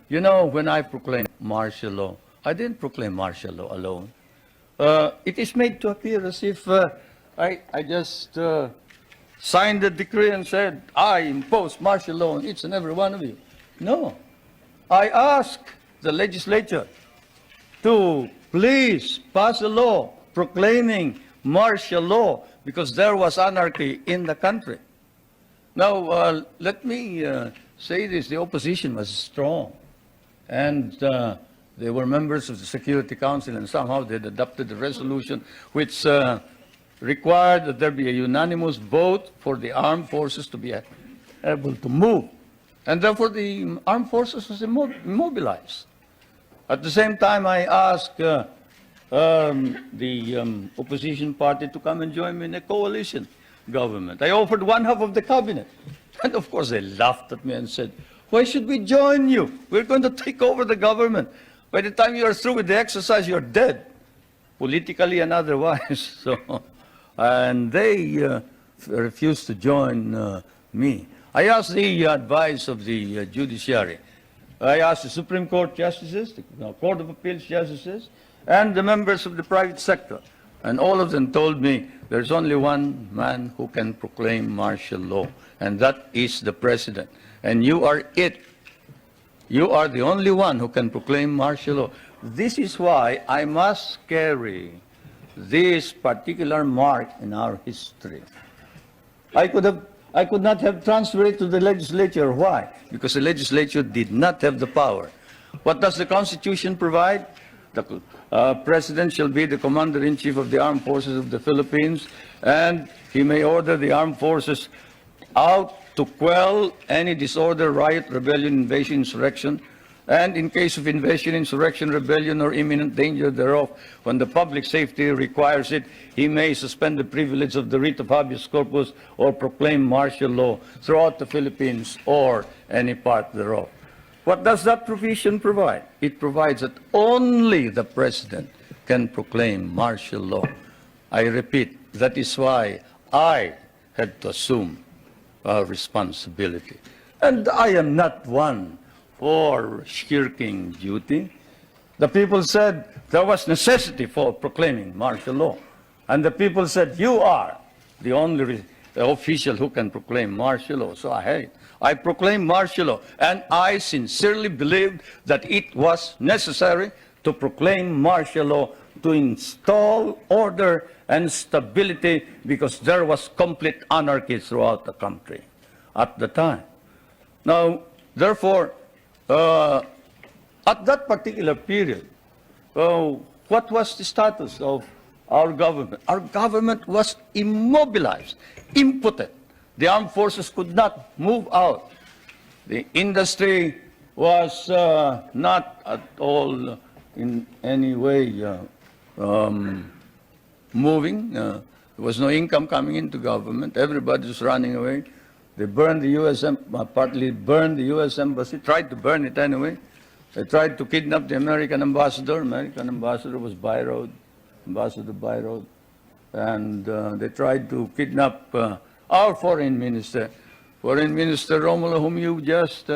You know, when I proclaimed martial law, I didn't proclaim martial law alone. It is made to appear as if I just signed the decree and said, I impose martial law on each and every one of you. No. I asked the legislature to please pass a law proclaiming martial law because there was anarchy in the country. Now, let me say this. The opposition was strong. And they were members of the Security Council, and somehow they had adopted a resolution which required that there be a unanimous vote for the armed forces to be able to move. And therefore, the armed forces was immobilized. At the same time, I asked the opposition party to come and join me in a coalition government. I offered one half of the cabinet. And of course, they laughed at me and said, why should we join you? We're going to take over the government. By the time you are through with the exercise, you're dead, politically and otherwise. And they refused to join me. I asked the advice of the judiciary. I asked the Supreme Court justices, the Court of Appeals justices, and the members of the private sector. And all of them told me there's only one man who can proclaim martial law, and that is the president. And you are it. You are the only one who can proclaim martial law. This is why I must carry this particular mark in our history. I could not have transferred it to the legislature. Why? Because the legislature did not have the power. What does the Constitution provide? The President shall be the Commander-in-Chief of the Armed Forces of the Philippines, and he may order the armed forces out to quell any disorder, riot, rebellion, invasion, insurrection, and in case of invasion, insurrection, rebellion, or imminent danger thereof, when the public safety requires it, he may suspend the privilege of the writ of habeas corpus or proclaim martial law throughout the Philippines or any part thereof. What does that provision provide? It provides that only the President can proclaim martial law. I repeat, that is why I had to assume responsibility. And I am not one for shirking duty. The people said there was necessity for proclaiming martial law. And the people said, you are the only official who can proclaim martial law. So I proclaimed martial law. And I sincerely believed that it was necessary to proclaim martial law to install order and stability because there was complete anarchy throughout the country at the time. Now, therefore, at that particular period, what was the status of our government? Our government was immobilized, impotent. The armed forces could not move out. The industry was not at all in any way moving. There was no income coming into government. Everybody was running away. They burned the U.S. Partly burned the U.S. Embassy, tried to burn it anyway. They tried to kidnap the American ambassador. American ambassador was Byroad, Ambassador Byroad. And they tried to kidnap our foreign minister, Romulo, whom you just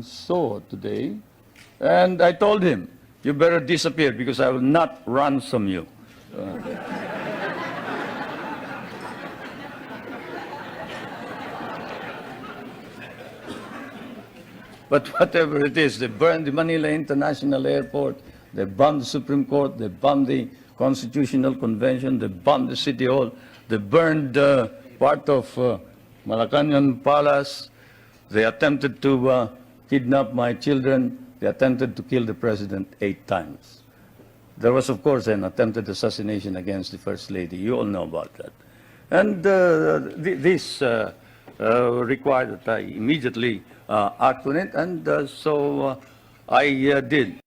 saw today. And I told him, you better disappear because I will not ransom you. But whatever it is, they burned the Manila International Airport, they bombed the Supreme Court, they bombed the Constitutional Convention, they bombed the City Hall, they burned part of Malacanang Palace, they attempted to kidnap my children, they attempted to kill the President 8 times. There was, of course, an attempted assassination against the First Lady. You all know about that. And this required that I immediately act on it, and so I did.